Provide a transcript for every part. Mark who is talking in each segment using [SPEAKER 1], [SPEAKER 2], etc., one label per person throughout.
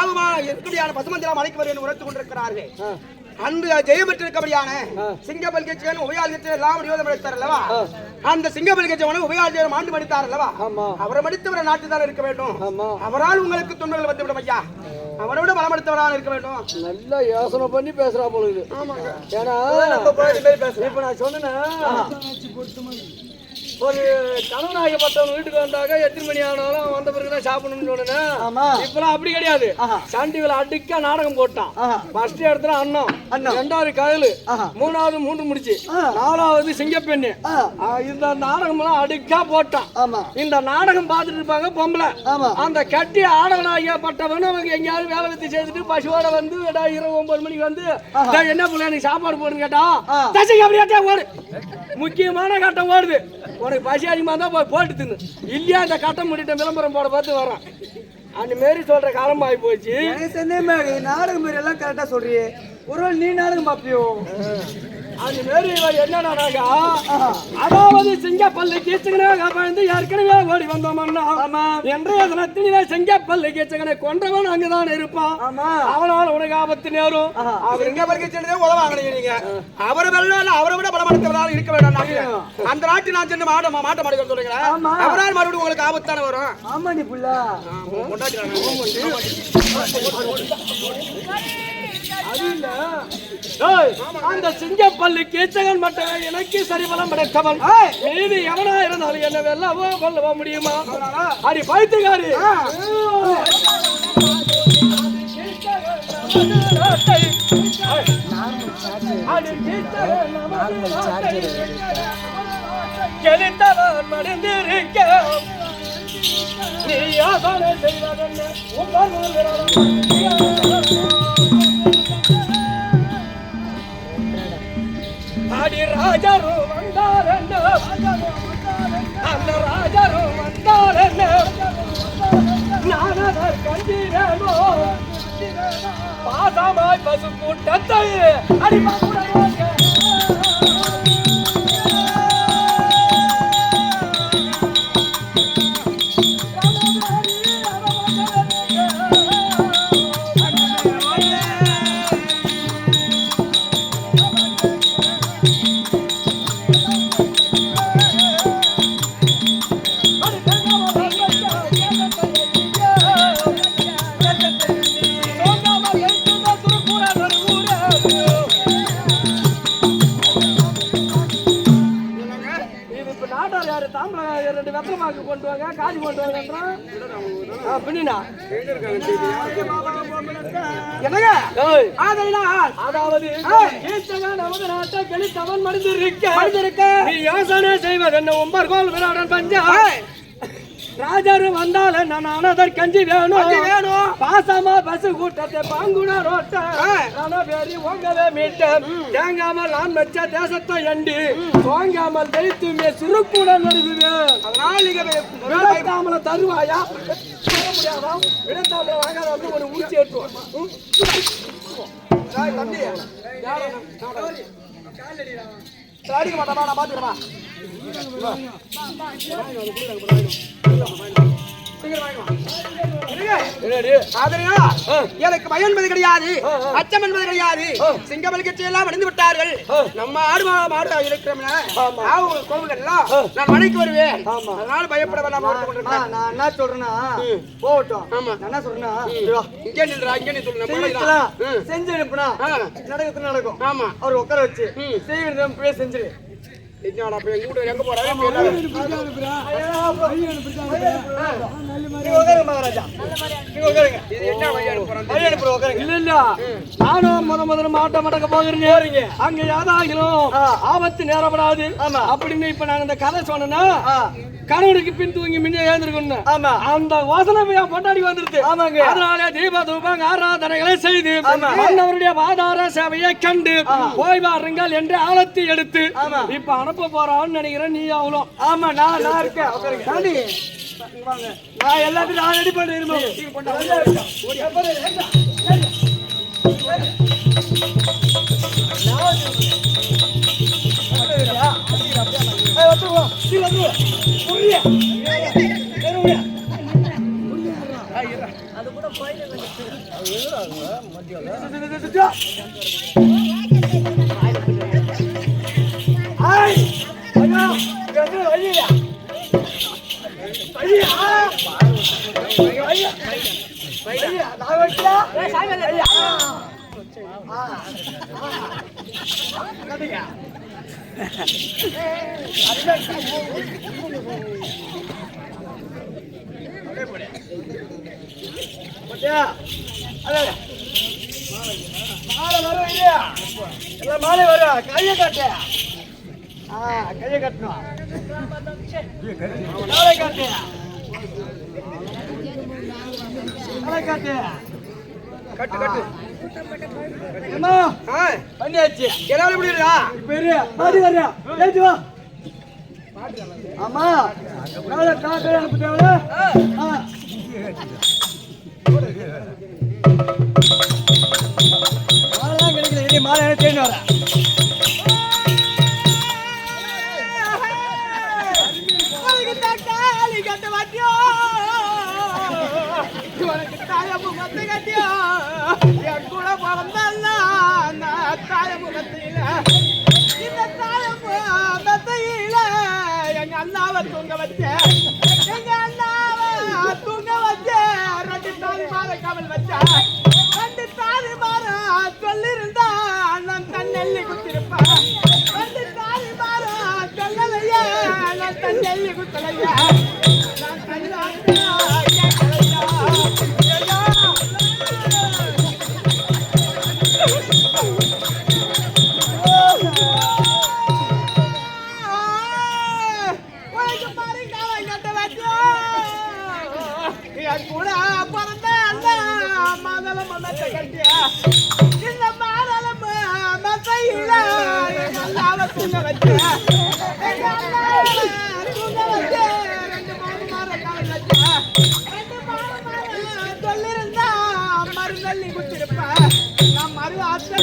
[SPEAKER 1] ஆகுமா இருக்கடியான பசுமந்திரா மலைக்கு வரும் என்று உரைத்துக் கொண்டிருக்கிறார்கள். அந்த ஜெயம் பெற்றிருக்கபடியான சிங்கப்பல் கட்சியான உபயால் கட்சி எல்லாம் விரோதம் அளித்தார் அல்லவா? அந்த சிங்கப்பல் கட்சியான உபயால் ஆண்டு மடித்தார் அல்லவா? அவரை மடித்தவரை நாட்டுதான் இருக்க வேண்டும். அவரால் உங்களுக்கு துன்பங்கள் வந்துவிடும் ஐயா. அவரோட பலமடுத்தவராக இருக்க வேண்டும்.
[SPEAKER 2] நல்லா யோசனை பண்ணி பேசுறா போலுது. ஏன்னா இப்ப நான் சொன்னேன்னா ஒரு கணவனாகப்பட்டவன் வீட்டுக்கு வந்தாக்க எத்தனை மணி ஆனாலும் வந்த பிறகுதான் சாப்பிடணும்னு சொன்னேன். இப்பெல்லாம் அப்படி கிடையாது. சண்டிகளை அடுக்கா நாடகம் போட்டான். ஃபர்ஸ்ட் இடத்துல அண்ணன், ரெண்டாவது கயலு, மூணாவது மூன்று முடிச்சு, நாலாவது சிங்கப்பெண்ணு. இந்த நாடகம் எல்லாம் அடுக்கா போட்டான். இந்த நாடகம் பார்த்துட்டு இருப்பாங்க பொம்பளை. அந்த கட்டி ஆடகனாகப்பட்டவன் அவங்க எங்கேயாவது வேலை வச்சு சேர்த்துட்டு பசுவோட வந்து இரவு 9 மணிக்கு வந்து என்ன பிள்ளை எனக்கு சாப்பாடு போடுன்னு கேட்டா அப்படியே ஓடு. முக்கியமான கட்டம் ஓடுது. உனக்கு பசி அதிகமாக தான் போய் போட்டு தின்னு இல்லையா இந்த கட்டம் முடிட்ட விளம்பரம் போட பார்த்து வரான். அந்த மாரி சொல்ற காலம் ஆகி போச்சு. நாடகம் மாரி எல்லாம் கரெக்டா சொல்றியே. ஒரு நீ நாடகம் பாப்பியோ? அந்த மாரி என்னன்னாக்கா அதாவது சிங்கப்பல்லு கீச்சகனாக பயந்து ஏற்கனவே ஓடி வந்தோம்னா என்றைய தினத்திலே சிங்கப்பல்லு கீச்சகனை கொண்டவன் அங்கதான் இருப்பான். அவனால் உனக்கு ஆபத்து நேரும்.
[SPEAKER 1] அவர் சிங்கப்பல் கீச்சனே உதவாங்க நீங்க. அவரை வெல்ல அவரை விட பலமடைத்தவரால் இருக்க வேண்டாம். அந்த நாட்டு நான் சென்று மாட்ட மாட்டேன் சொல்றீங்களா? அவரால் மறுபடியும் உங்களுக்கு ஆபத்தான வரும்.
[SPEAKER 2] ஆமா நீ புள்ளா அது இல்ல. அந்த சிங்கப்பல்லு கீச்சகன் மட்டும் எனக்கு சரிபலம் படைத்தவன். மீது எவனா இருந்தாலும் என்ன வெல்லவோ கொல்லவோ முடியுமா? அடி பைத்தியக்காரி. கெளித்தவன் மடிந்திருக்க நீ யோசனை செய்வதென்ன? அடி ராஜரும் வந்தார் என்ன? அந்த ராஜரும் வந்தார் என்ன? நானவர் கண்டிரோ பாசமாய் பசு கூட்டத்தை அடி கொண்டு வாங்க காதி கொண்டு வாங்க. அதாவது நமது நாட்டை கெளித்தவன் மடிந்திருக்க நீ யோசனை செய்வதென்ன? ஒம்பர்கோல் விராடன் பஞ்சா ராஜாரு வந்தால நான் கஞ்சி வேணும். பாசமா பசு கூட்டத்தை பாங்குனா ரோட்ட பேரி ஓங்கவே மீட்டேன். தேங்காமல் நான் வச்ச தேசத்தை எண்டி தோங்காமல் தைத்துமே சுருக்கூட நடுவேன். விடத்தாமல தருவாயா? முடியாதா? விடத்தாமல வாங்காத வந்து ஒரு ஊச்சி ஏற்றுவோம்.
[SPEAKER 1] அடிக்க மாட்டா நான் பாத்துக்கிறேன். எனக்கு பயம் என்பது கிடையாது, அச்சம் என்பது கிடையாது. சிங்கப்பல் கட்சி எல்லாம் அடைந்து விட்டார்கள். நம்ம ஆடு மாடு இருக்கிறோம்னா கோவில்கள் எல்லாம் நான் மழைக்கு வருவேன். அதனால பயப்பட வேண்டாம். நான் என்ன சொல்றேன்னா போகட்டும். என்ன சொல்றேன்னா இங்கே நின்றா இங்கே நீ சொல்லு. செஞ்சு அனுப்புனா நடக்கும். ஆமா அவர் உட்கார வச்சு செய்ய செஞ்சிரு. என்னடா போய் எங்க எங்க போறாரு? நானும் முதல்ல மாட்ட மடக்க போகிறீங்க. அங்க யாராகிலும் ஆபத்து நேரப்படாது அப்படின்னு இப்ப நாங்க இந்த கதை சொன்னா கணவனுக்கு பின் தூங்கி முன்னே எழுந்திருக்கணும். அந்த வாசனை கொண்டாடி வந்துருது. அதனால தீப தூபம் ஆராதனைகளை செய்து அவருடைய வாதார சேவையை கண்டு போய் வாருங்கள் என்று ஆழத்தி எடுத்து இப்ப அனுப்ப போறான்னு நினைக்கிறேன். நீ அவ்வளோ. ஆமா நான் இருக்கேன். நான் எல்லாத்தையும் நான் ரெடி பண்ணிருந்தோம். அது கூட
[SPEAKER 2] மாலை வரும் கையை காட்டு கையை கட்டணும் காட்டு காட்டு கட்டு கட்டு பண்ணியாச்சு எல்லாரும் எப்படி இருக்கா பெரிய பாடி வர்றியா ஏச்சு வா ஆமா நாளை காட்டு அனுப்பி தேவை மாலைலாம் கிடைக்கல இனி மாலை எனக்கு தேடி வரேன்
[SPEAKER 1] தூங்க வச்ச எங்க அண்ணாவ தூங்க வச்ச ரெண்டு தாலி மாற கவல் வச்ச ரெண்டு தாலி மாற சொல்லிருந்தா நான் தண்ணெல்லி குத்திருப்பா ரெண்டு தாலி மாற சொல்லலையே நான் தண்ணெல்லி குத்தலையே நான் கல்லாட்டா கூட பிறந்த மதல மதத்தை கட்டியா இந்த மாதளம் மத்தையில நல்லாவ தூங்க வச்ச தூங்க வச்ச ரெண்டு மாடு மாற காவல் வச்ச ரெண்டு மாடு மாற சொல்லிருந்தா மருந்தள்ளி குத்திருப்ப நான் மறு ஆத்த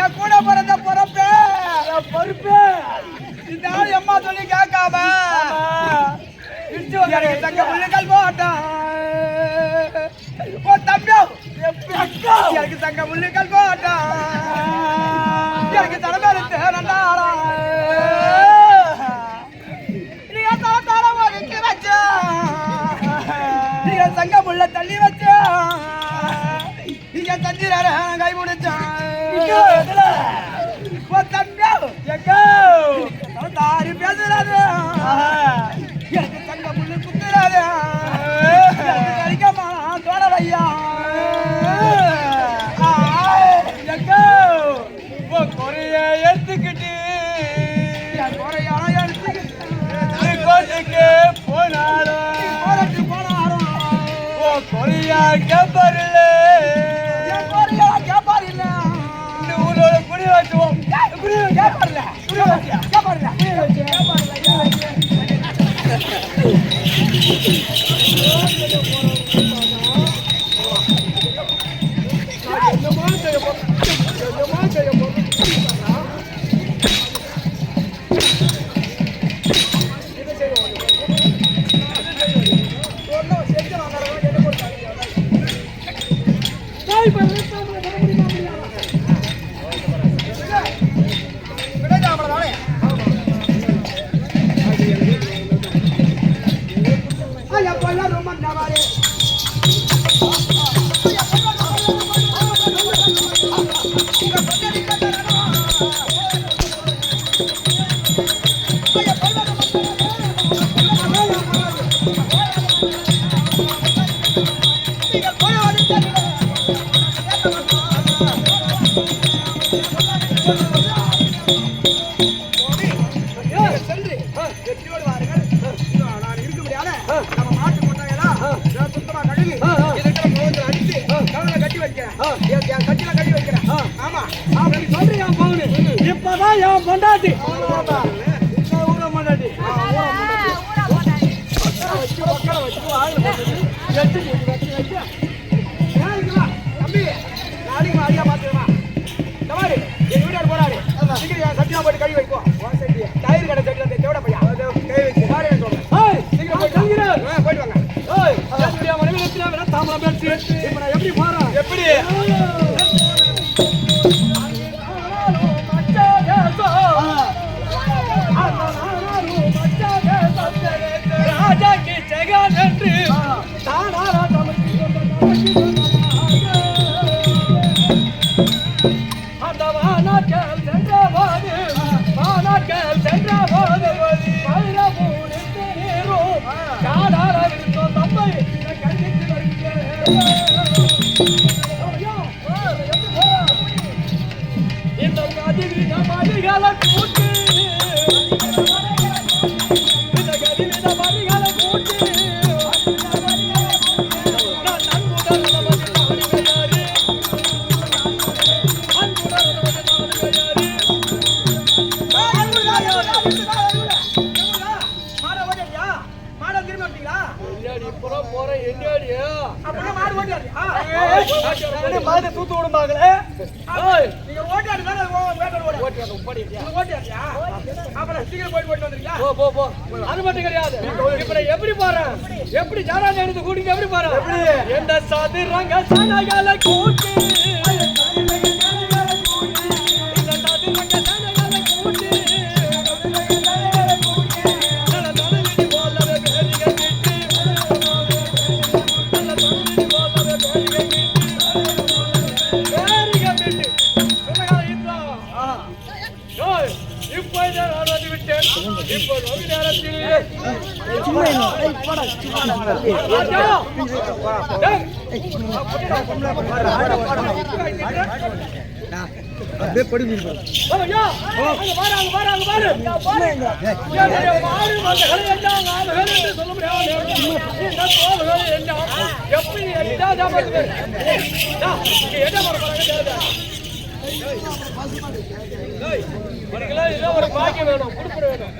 [SPEAKER 1] என் கூட பிறந்த பொறுப்பு பொறுப்பு இந்த ஆள் அம்மா சொல்லி கேட்காம எனக்கு தங்க புள்ளிகள் போட்டான் ஓ தம்பி எனக்கு தங்க புள்ளிகள் போட்டான் எனக்கு தலைமை நண்டாரா நீ தர ஒதுக்கி வச்ச நீ தங்க புள்ள தள்ளி வச்ச நீங்க தந்திர கை முடிச்சான் தாரி பேசுறாரு எனக்கு தங்க புள்ளி குத்துறாரு கடிக்கமா தோழலையா குறைய எடுத்துக்கிட்டு குறையான எடுத்துக்கிட்டு கோட்டைக்கு போனாலும் குறையா கேப்பாருல குடி வச்சுவோம் குடி கேப்பாருல குடி வச்சியா கேப்பாருல இப்பதான் என் பொண்டாட்டி ஊர பொண்டாட்டி
[SPEAKER 2] தம்பி நாளைக்கு மாடியா பாத்துக்கமா இந்த மாதிரி எங்க வீட்டார் போறாரு சீக்கிரம் சட்டியா போட்டு கழுவி வைப்போம் டயர் கடை சட்டி அந்த தேவட பையா கை வச்சு யாரே சொல்றேன் சீக்கிரம் போய் கழுவிடுறேன் போயிட்டு வாங்க மனைவி தாமரம் பேச்சு இப்ப நான் எப்படி போறேன் எப்படி ராஜா கி ஜெகன் என்று தானாரா நமக்கு அந்த வானாக்கள் சென்றபோது வைரபூரித்து நீரும் காடார விருத்தம் தம்மை கண்டித்து வருகிறேன் இந்த கதிவித மதிகளை கூட்டி இந்த கதிவித மதிகளை கூட்டி நான் அன்புடன் நமது நாடுகையாரி அன்புடன் நமது நாடுகையாரி மாடு தூத்து விடுமாங்களே நீங்க ஓட்டாடு தானே அப்புறம் சீக்கிரம் போயிட்டு வந்துருக்கீங்க போ போ அது மட்டும் கிடையாது இப்ப நான் எப்படி போறேன் எப்படி ஜாராஜ் எடுத்து கூட்டிட்டு எப்படி போறேன் எப்படி எந்த சாதிரங்க சனகால கூட்டி இந்த சாதிரங்க சனகால கூட்டி ஒரு பாக்கியம் வேணும் கொடுப்பட வேணும்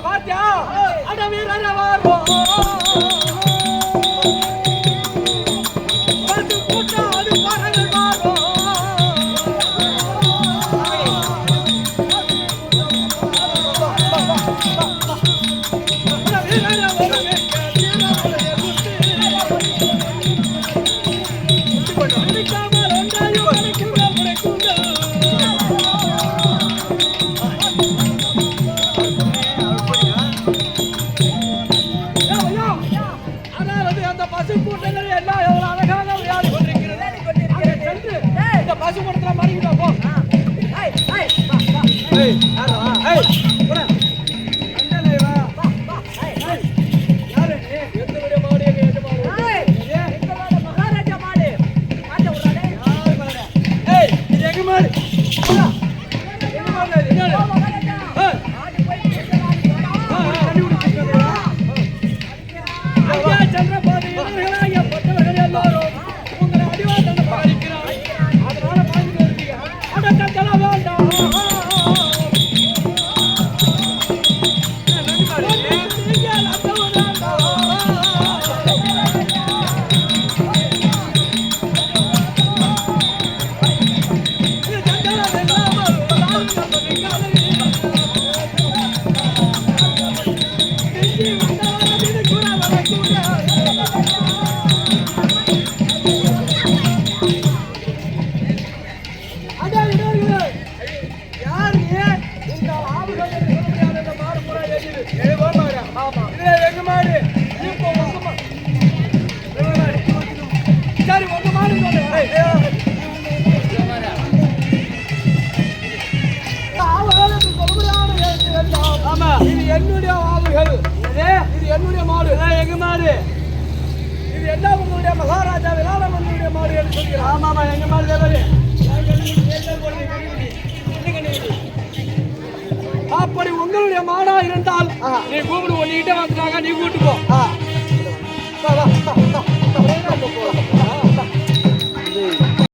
[SPEAKER 2] பாத்தியா அட வீரர வாரோம் என்னுடைய ஆளுகள் இது என்னுடைய மாடு எங்க மாடு இது என்ன உங்களுடைய மகாராஜா விராலமன்னுடைய மாடு என்று சொல்கிறார் ஆமாமா எங்க மாடு தேவரே நீ கூப்பிடு ஒன்னிக்கிட்டே வந்துட்டாங்க நீ கூட்டு போ
[SPEAKER 1] வா வா